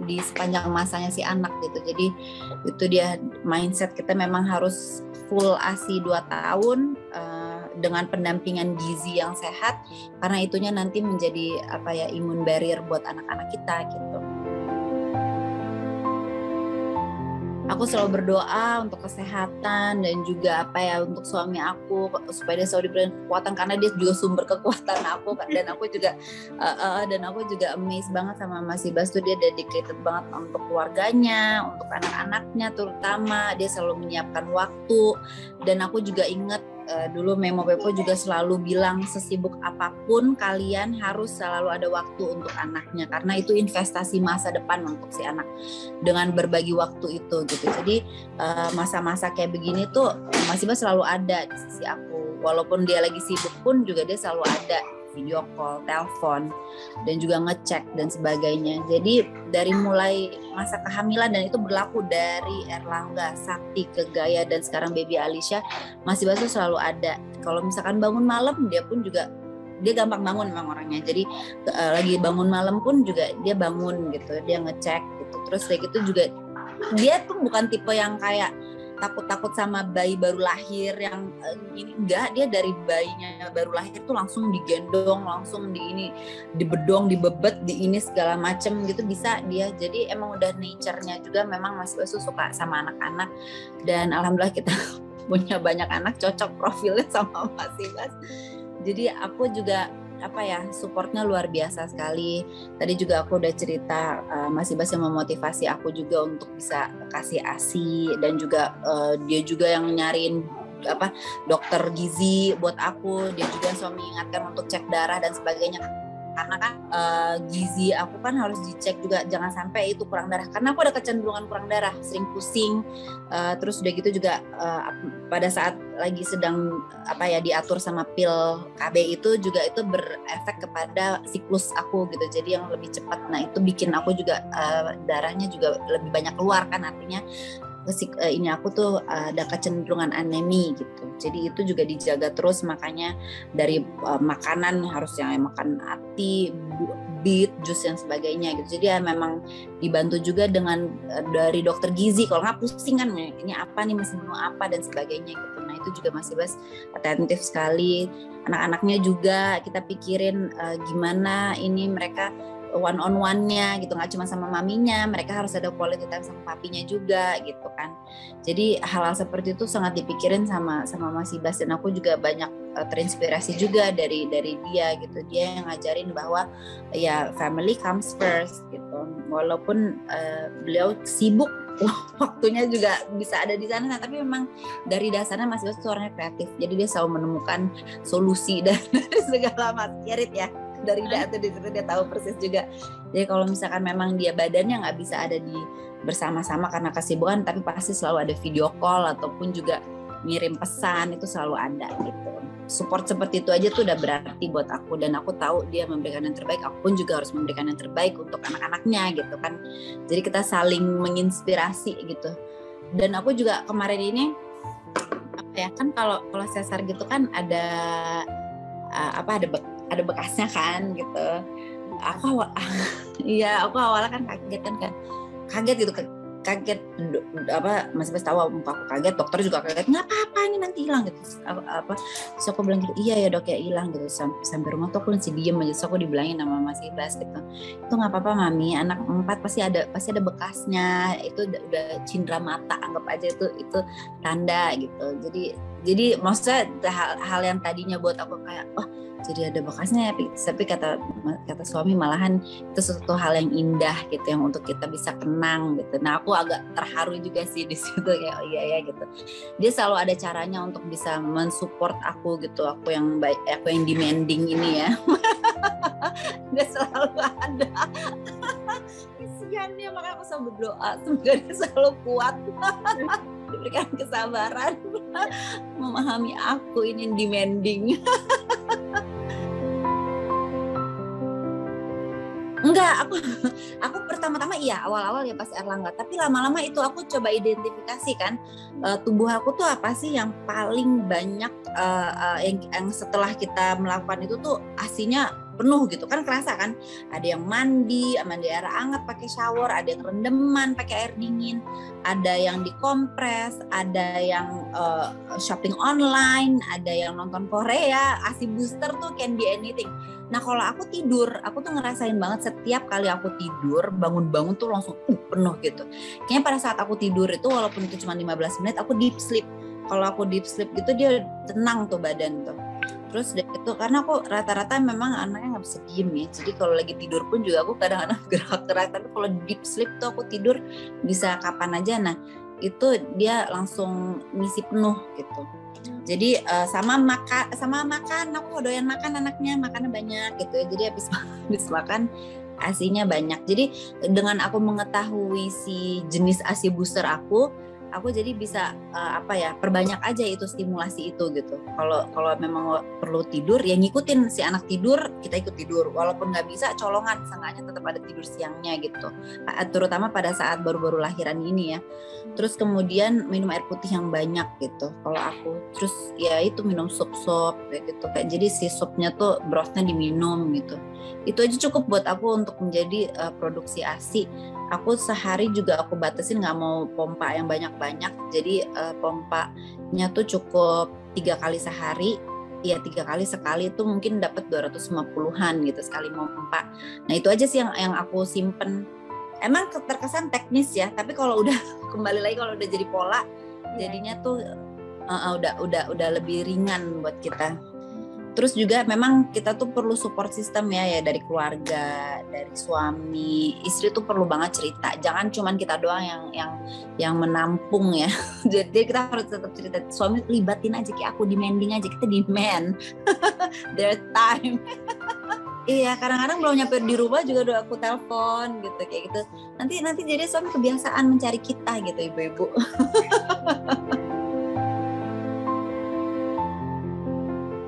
di sepanjang masanya si anak gitu. Jadi itu dia mindset kita, memang harus full ASI 2 tahun dengan pendampingan gizi yang sehat, karena itunya nanti menjadi imun barrier buat anak-anak kita gitu. Aku selalu berdoa untuk kesehatan dan juga untuk suami aku supaya dia selalu diberikan kekuatan, karena dia juga sumber kekuatan aku, dan aku juga amazed banget sama Mas Ibas tuh, dia dedicated banget untuk keluarganya, untuk anak-anaknya terutama, dia selalu menyiapkan waktu. Dan aku juga ingat dulu Memo Pepo juga selalu bilang, sesibuk apapun kalian harus selalu ada waktu untuk anaknya, karena itu investasi masa depan untuk si anak, dengan berbagi waktu itu gitu. Jadi masa-masa kayak begini tuh Mas Ibas selalu ada di sisi aku, walaupun dia lagi sibuk pun juga dia selalu ada, video call, telepon, dan juga ngecek dan sebagainya. Jadi dari mulai masa kehamilan, dan itu berlaku dari Erlangga, Sakti ke Gaya, dan sekarang baby Alisha, Mas Ibas tuh selalu ada. Kalau misalkan bangun malam, dia pun juga, dia gampang bangun memang orangnya. Jadi lagi bangun malam pun juga dia bangun gitu, dia ngecek gitu. Terus kayak gitu juga, dia tuh bukan tipe yang kayak takut-takut sama bayi baru lahir yang ini, enggak, dia dari bayinya baru lahir tuh langsung digendong, langsung dibedong, dibebet, di ini segala macem gitu bisa dia. Jadi emang udah nature-nya juga, memang Mas Ibas suka sama anak-anak, dan alhamdulillah kita punya banyak anak cocok profilnya sama Mas Ibas. Jadi aku juga supportnya luar biasa sekali. Tadi juga aku udah cerita Mas Ibas yang memotivasi aku juga untuk bisa kasih ASI, dan juga dia juga yang nyariin dokter gizi buat aku. Dia juga selalu mengingatkan untuk cek darah dan sebagainya, karena kan gizi aku kan harus dicek juga, jangan sampai itu kurang darah, karena aku ada kecenderungan kurang darah, sering pusing. Terus udah gitu juga pada saat lagi sedang diatur sama pil KB itu juga itu berefek kepada siklus aku gitu, jadi yang lebih cepat. Nah itu bikin aku juga darahnya juga lebih banyak keluar kan, artinya ini aku tuh ada kecenderungan anemi gitu. Jadi itu juga dijaga terus, makanya dari makanan harus yang makan ati, beet, jus dan sebagainya gitu. Jadi ya memang dibantu juga dengan dari dokter gizi, kalau nggak pusing kan ini apa nih, mesti menu apa dan sebagainya gitu. Nah itu juga masih atentif sekali. Anak-anaknya juga kita pikirin gimana ini mereka one on one-nya gitu, nggak cuma sama maminya, mereka harus ada quality time sama papinya juga gitu kan. Jadi hal-hal seperti itu sangat dipikirin sama Mas Ibas, dan aku juga banyak terinspirasi juga dari dia gitu. Dia yang ngajarin bahwa ya family comes first gitu. Walaupun beliau sibuk waktunya juga bisa ada di sana, tapi memang dari dasarnya Mas Ibas itu orangnya kreatif. Jadi dia selalu menemukan solusi dari segala macam ya. Dari dia atau di situ dia tahu persis juga. Jadi kalau misalkan memang dia badannya nggak bisa ada di bersama-sama karena kesibukan, tapi pasti selalu ada video call ataupun juga ngirim pesan, itu selalu ada gitu. Support seperti itu aja tuh udah berarti buat aku, dan aku tahu dia memberikan yang terbaik, aku pun juga harus memberikan yang terbaik untuk anak-anaknya gitu kan. Jadi kita saling menginspirasi gitu. Dan aku juga kemarin ini kan kalau sesar gitu kan ada ada bekasnya kan gitu. Aku awalnya kan kaget gitu, masih tahu muka aku kaget, dokter juga kaget, nggak apa-apa ini nanti hilang gitu. Terus aku bilang gitu, iya ya dok ya hilang gitu. Sampai rumah tuh aku masih diem aja, terus aku dibilangin sama Mas Ibas gitu, itu nggak apa-apa mami, anak 4 pasti ada bekasnya, itu udah cindera mata, anggap aja itu tanda gitu. Jadi maksudnya hal yang tadinya buat aku kayak jadi ada bekasnya, tapi kata suami malahan itu suatu hal yang indah gitu, yang untuk kita bisa kenang gitu. Nah aku agak terharu juga sih di situ, kayak iya ya gitu. Dia selalu ada caranya untuk bisa mensupport aku gitu, aku yang demanding ini ya. Dia selalu ada. Kasihan dia, makanya aku selalu berdoa semoga dia selalu kuat, diberikan kesabaran memahami aku ini demanding. Enggak, aku pertama-tama awal-awal ya pas Erlangga, tapi lama-lama itu aku coba identifikasi kan tubuh aku tuh apa sih yang paling banyak yang setelah kita melakukan itu tuh asinya penuh gitu kan, kerasa kan, ada yang mandi air hangat pakai shower, ada yang rendeman pakai air dingin, ada yang dikompres, ada yang shopping online, ada yang nonton Korea, ASI booster tuh can be anything. Nah kalau aku tidur, aku tuh ngerasain banget setiap kali aku tidur, bangun-bangun tuh langsung penuh gitu. Kayaknya pada saat aku tidur itu walaupun itu cuma 15 menit, aku deep sleep. Kalau aku deep sleep gitu dia tenang tuh badan tuh. Terus itu karena aku rata-rata memang anaknya nggak bisa diem ya. Jadi kalau lagi tidur pun juga aku kadang-kadang gerak-gerak. Tapi kalau deep sleep tuh aku tidur bisa kapan aja. Nah itu dia langsung ngisi penuh gitu. Jadi sama makan aku doyan makan, anaknya makannya banyak gitu ya. Jadi habis makan asinya banyak. Jadi dengan aku mengetahui si jenis ASI booster aku jadi bisa perbanyak aja itu stimulasi itu gitu. Kalau memang perlu tidur ya ngikutin si anak tidur, kita ikut tidur. Walaupun nggak bisa colongan, seenggaknya tetap ada tidur siangnya gitu. Terutama pada saat baru-baru lahiran ini ya. Terus kemudian minum air putih yang banyak gitu. Kalau aku terus ya itu minum sup kayak gitu. Kayak jadi si supnya tuh brothnya diminum gitu. Itu aja cukup buat aku untuk menjadi produksi ASI. Aku sehari juga aku batasin, nggak mau pompa yang banyak-banyak, jadi pompanya tuh cukup 3 kali sehari, ya 3 kali sekali itu mungkin dapat 250-an gitu sekali pompa. Nah itu aja sih yang aku simpen. Emang terkesan teknis ya, tapi kalau udah kembali lagi kalau udah jadi pola, jadinya tuh udah lebih ringan buat kita. Terus juga memang kita tuh perlu support system ya dari keluarga, dari suami, istri tuh perlu banget cerita. Jangan cuman kita doang yang menampung ya. Jadi kita harus tetap cerita. Suami libatin aja, kayak aku demanding aja, kita demand their time. Iya, kadang-kadang belum nyampe di rumah juga udah aku telepon gitu kayak gitu. Nanti jadi suami kebiasaan mencari kita gitu, ibu-ibu.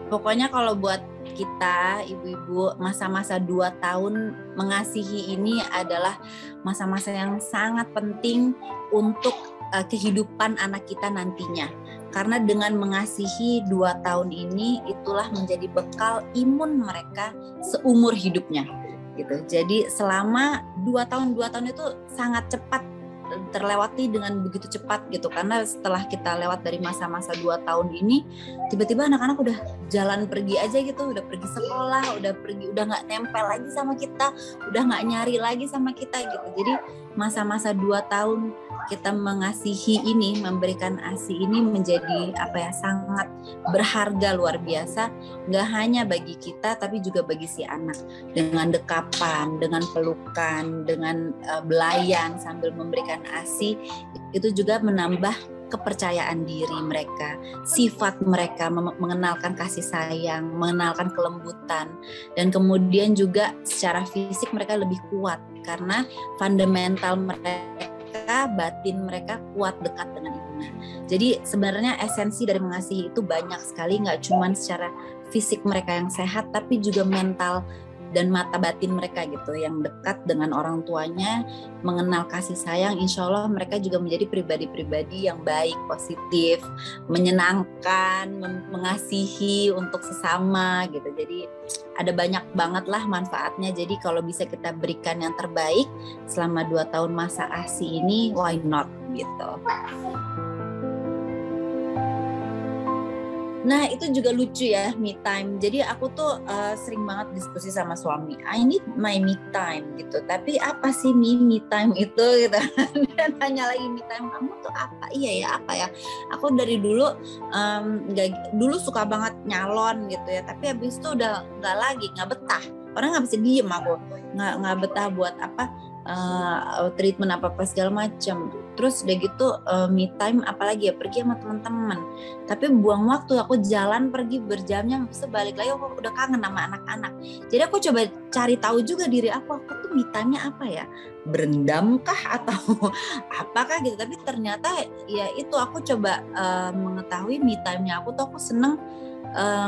Pokoknya kalau buat kita ibu-ibu, masa-masa 2 tahun mengasihi ini adalah masa-masa yang sangat penting untuk kehidupan anak kita nantinya. Karena dengan mengasihi 2 tahun ini, itulah menjadi bekal imun mereka seumur hidupnya. Gitu. Jadi selama 2 tahun itu sangat cepat terlewati dengan begitu cepat gitu, karena setelah kita lewat dari masa-masa 2 tahun ini, tiba-tiba anak-anak udah jalan pergi aja gitu, udah pergi sekolah, udah nggak nempel lagi sama kita, udah nggak nyari lagi sama kita gitu. Jadi masa-masa 2 tahun kita mengasihi ini, memberikan ASI ini menjadi sangat berharga luar biasa, nggak hanya bagi kita tapi juga bagi si anak. Dengan dekapan, dengan pelukan, dengan belayan sambil memberikan ASI, itu juga menambah kepercayaan diri mereka, sifat mereka, mengenalkan kasih sayang, mengenalkan kelembutan, dan kemudian juga secara fisik mereka lebih kuat karena fundamental mereka, batin mereka kuat dekat dengan ibunya. Jadi sebenarnya esensi dari mengasihi itu banyak sekali, nggak cuma secara fisik mereka yang sehat, tapi juga mental dan mata batin mereka gitu, yang dekat dengan orang tuanya, mengenal kasih sayang. Insya Allah mereka juga menjadi pribadi-pribadi yang baik, positif, menyenangkan, mengasihi untuk sesama gitu. Jadi ada banyak banget lah manfaatnya. Jadi kalau bisa kita berikan yang terbaik selama 2 tahun masa ASI ini, why not gitu. Nah itu juga lucu ya, me time. Jadi aku tuh sering banget diskusi sama suami, I need my me time gitu. Tapi apa sih me time itu gitu. Dia nanya lagi, me time kamu tuh apa? Iya ya, apa ya? Aku dari dulu dulu suka banget nyalon gitu ya. Tapi habis itu udah nggak betah. Orang nggak bisa diem, aku nggak betah buat treatment apa segala macam. Terus udah gitu me time apalagi ya, pergi sama teman-teman. Tapi buang waktu, aku jalan pergi berjam-jam, bisa balik lagi aku udah kangen sama anak-anak. Jadi aku coba cari tahu juga diri aku tuh me time-nya apa ya? Berendam kah atau apakah gitu. Tapi ternyata ya itu, aku coba mengetahui me time-nya aku tuh, aku seneng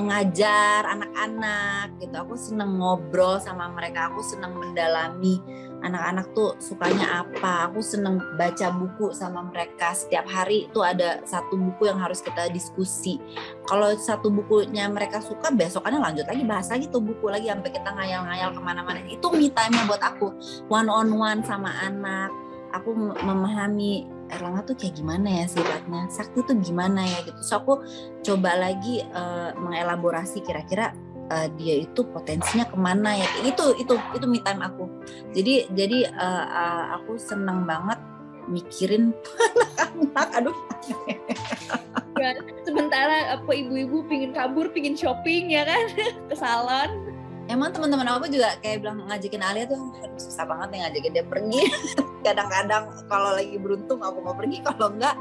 ngajar anak-anak gitu, aku seneng ngobrol sama mereka, aku seneng mendalami anak-anak tuh sukanya apa, aku seneng baca buku sama mereka. Setiap hari tuh ada satu buku yang harus kita diskusi. Kalau satu bukunya mereka suka, besokannya lanjut lagi bahas lagi tuh buku lagi sampai kita ngayal-ngayal kemana-mana. Itu me time-nya buat aku, one on one sama anak. Aku memahami Erlangga tuh kayak gimana ya sifatnya, Sakti tuh gimana ya gitu. So aku coba lagi mengelaborasi kira-kira dia itu potensinya kemana ya. Itu me time aku. Jadi aku seneng banget mikirin anak-anak. Aduh. Sementara ibu-ibu pingin kabur, pingin shopping ya kan ke salon. Emang teman-teman aku juga kayak bilang ngajakin Alia tuh susah banget nih ngajakin dia pergi. Kadang-kadang kalau lagi beruntung aku mau pergi, kalau enggak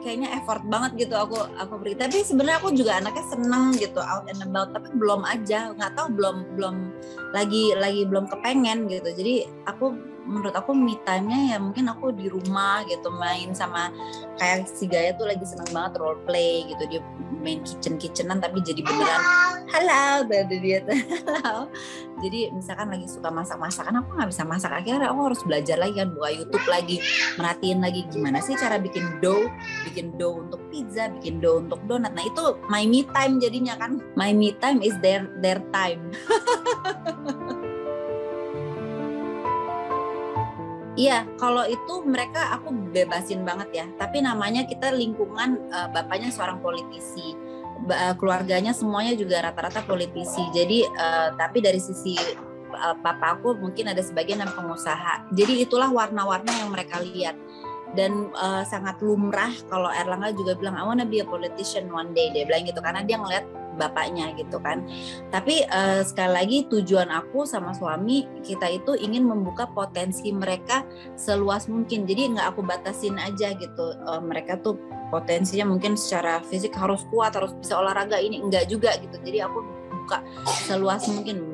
kayaknya effort banget gitu aku pergi. Tapi sebenarnya aku juga anaknya seneng gitu out and about, tapi belum aja, nggak tahu belum lagi belum kepengen gitu. Jadi menurut aku me time-nya ya mungkin aku di rumah gitu, main sama kayak si Gaya tuh lagi seneng banget role play gitu, dia main kitchenan tapi jadi beneran halo dari dia tuh halo. Jadi misalkan lagi suka masak-masakan, aku nggak bisa masak, akhirnya aku harus belajar lagi kan, buka YouTube lagi, merhatiin lagi gimana sih cara bikin dough untuk pizza, bikin dough untuk donat. Nah itu my me time jadinya kan, my me time is their time. Iya, kalau itu mereka aku bebasin banget ya. Tapi namanya kita lingkungan, bapaknya seorang politisi, keluarganya semuanya juga rata-rata politisi. Jadi tapi dari sisi papa aku mungkin ada sebagian yang pengusaha. Jadi itulah warna-warna yang mereka lihat. Dan sangat lumrah kalau Erlangga juga bilang I wanna be a politician one day, dia bilang gitu, karena dia ngeliat bapaknya gitu kan. Tapi sekali lagi tujuan aku sama suami kita itu ingin membuka potensi mereka seluas mungkin. Jadi nggak aku batasin aja gitu, mereka tuh potensinya mungkin secara fisik harus kuat, harus bisa olahraga, ini enggak juga gitu. Jadi aku buka seluas mungkin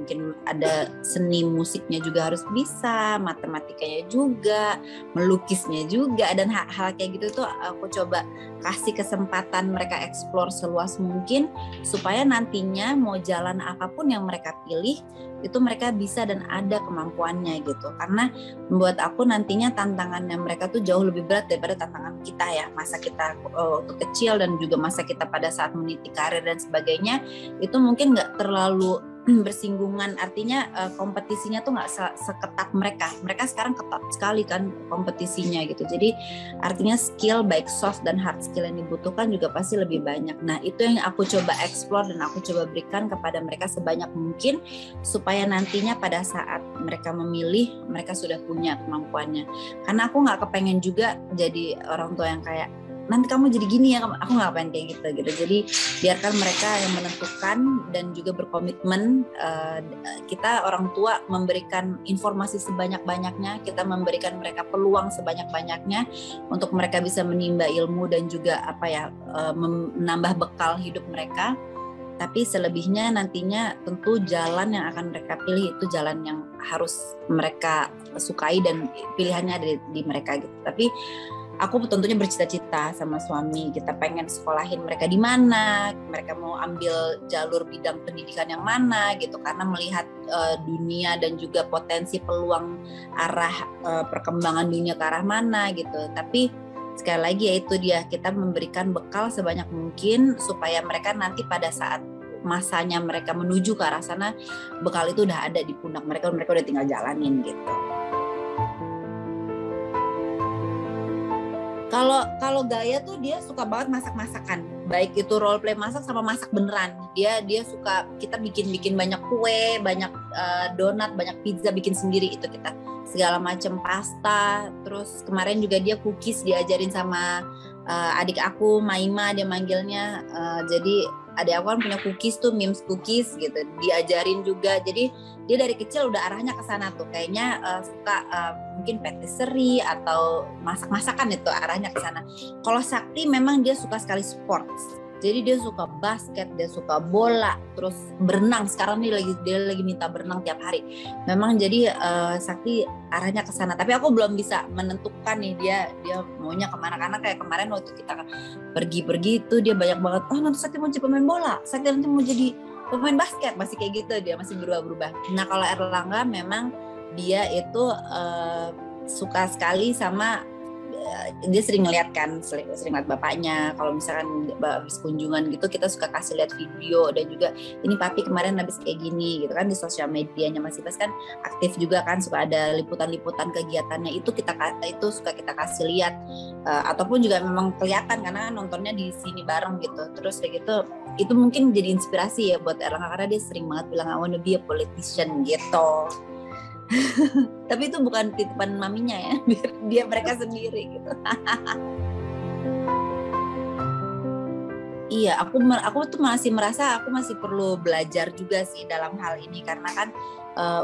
ada seni musiknya juga harus bisa, matematikanya juga, melukisnya juga, dan hal-hal kayak gitu tuh aku coba kasih kesempatan mereka eksplor seluas mungkin supaya nantinya mau jalan apapun yang mereka pilih itu mereka bisa dan ada kemampuannya gitu. Karena membuat aku nantinya tantangannya mereka tuh jauh lebih berat daripada tantangan kita ya, masa kita waktu kecil dan juga masa kita pada saat meniti karir dan sebagainya itu mungkin nggak terlalu bersinggungan, artinya kompetisinya tuh nggak seketat mereka sekarang ketat sekali kan kompetisinya gitu. Jadi artinya skill baik soft dan hard skill yang dibutuhkan juga pasti lebih banyak. Nah itu yang aku coba explore dan aku coba berikan kepada mereka sebanyak mungkin supaya nantinya pada saat mereka memilih mereka sudah punya kemampuannya. Karena aku nggak kepengen juga jadi orang tua yang kayak nanti kamu jadi gini ya, aku nggak pengen kayak gitu. Jadi biarkan mereka yang menentukan dan juga berkomitmen. Kita orang tua memberikan informasi sebanyak-banyaknya, kita memberikan mereka peluang sebanyak-banyaknya untuk mereka bisa menimba ilmu dan juga menambah bekal hidup mereka. Tapi selebihnya nantinya tentu jalan yang akan mereka pilih itu jalan yang harus mereka sukai dan pilihannya ada di mereka gitu. Tapi aku tentunya bercita-cita sama suami, kita pengen sekolahin mereka di mana, mereka mau ambil jalur bidang pendidikan yang mana gitu, karena melihat dunia dan juga potensi peluang arah perkembangan dunia ke arah mana gitu. Tapi sekali lagi yaitu dia, kita memberikan bekal sebanyak mungkin supaya mereka nanti pada saat masanya mereka menuju ke arah sana, bekal itu udah ada di pundak mereka udah tinggal jalanin gitu. Kalau Gaya tuh dia suka banget masak-masakan, baik itu role play masak sama masak beneran. Dia suka, kita bikin banyak kue, banyak donat, banyak pizza, bikin sendiri itu kita segala macam pasta. Terus kemarin juga dia cookies diajarin sama adik aku Maima dia manggilnya. Jadi adik aku kan punya cookies tuh, Mims cookies gitu, diajarin juga. Jadi dia dari kecil udah arahnya ke sana tuh, kayaknya suka mungkin patisserie atau masak-masakan, itu arahnya ke sana. Kalau Sakti memang dia suka sekali sports. Jadi dia suka basket, dia suka bola, terus berenang. Sekarang dia lagi minta berenang tiap hari. Memang jadi Sakti arahnya ke sana. Tapi aku belum bisa menentukan nih dia maunya kemana, karena kayak kemarin waktu kita pergi-pergi itu dia banyak banget. Oh nanti Sakti mau jadi pemain bola, Sakti nanti mau jadi pemain basket, masih kayak gitu, dia masih berubah-berubah. Nah kalau Erlangga memang dia itu suka sekali sama, dia sering ngeliat kan, sering lihat bapaknya. Kalau misalkan habis kunjungan gitu, kita suka kasih lihat video, dan juga ini papi kemarin habis kayak gini gitu kan. Di sosial medianya Mas Ibas kan aktif juga kan, suka ada liputan-liputan kegiatannya, itu suka kita kasih lihat, ataupun juga memang kelihatan karena nontonnya di sini bareng gitu. Terus kayak gitu, itu mungkin jadi inspirasi ya buat Erlangga, karena dia sering banget bilang I wanna be a politician gitu. Tapi itu bukan titipan maminya ya, biar dia mereka sendiri gitu. Iya, aku tuh masih merasa aku masih perlu belajar juga sih dalam hal ini, karena kan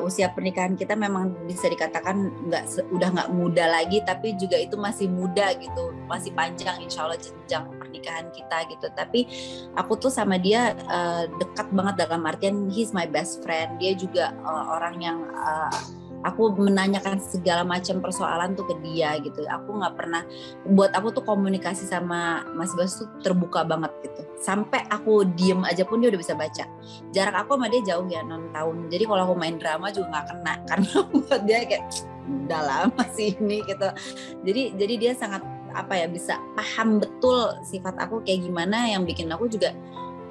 usia pernikahan kita memang bisa dikatakan udah nggak muda lagi, tapi juga itu masih muda gitu, masih panjang insya Allah jenjang pernikahan kita gitu. Tapi aku tuh sama dia dekat banget, dalam artian he's my best friend. Dia juga orang yang aku menanyakan segala macam persoalan tuh ke dia gitu. Aku nggak pernah, buat aku tuh komunikasi sama Mas Bas tuh terbuka banget gitu. Sampai aku diem aja pun dia udah bisa baca. Jarak aku sama dia jauh ya, 6 tahun. Jadi kalau aku main drama juga nggak kena, karena buat dia kayak udah lama sih ini gitu. Jadi dia sangat bisa paham betul sifat aku kayak gimana, yang bikin aku juga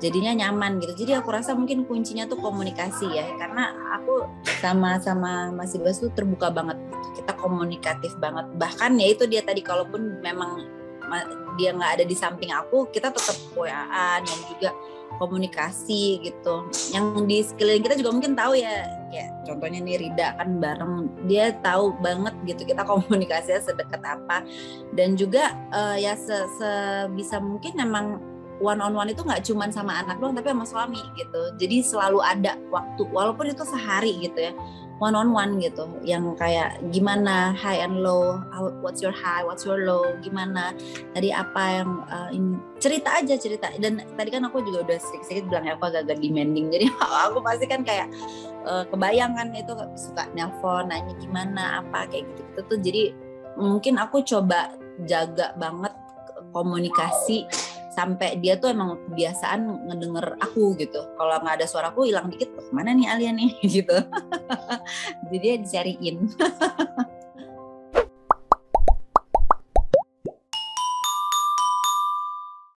jadinya nyaman gitu. Jadi aku rasa mungkin kuncinya tuh komunikasi ya, karena aku sama Mas Ibas tuh terbuka banget gitu. Kita komunikatif banget. Bahkan ya itu dia tadi, kalaupun memang dia nggak ada di samping aku, kita tetap WA-an dan juga komunikasi gitu. Yang di sekeliling kita juga mungkin tahu ya, kayak contohnya nih Rida kan bareng, dia tahu banget gitu kita komunikasinya sedekat apa. Dan juga ya sebisa mungkin memang one on one itu nggak cuman sama anak doang tapi sama suami gitu. Jadi selalu ada waktu walaupun itu sehari gitu ya, one on one gitu, yang kayak gimana high and low, what's your high, what's your low, gimana tadi apa yang cerita aja. Dan tadi kan aku juga udah sedikit bilang ya aku agak demanding, jadi aku pasti kan kayak kebayangan itu suka nelpon nanya gimana apa kayak gitu tuh. Jadi mungkin aku coba jaga banget komunikasi sampai dia tuh emang kebiasaan ngedenger aku gitu. Kalau nggak ada suaraku hilang dikit, mana nih Alia nih gitu. Jadi dia dicariin.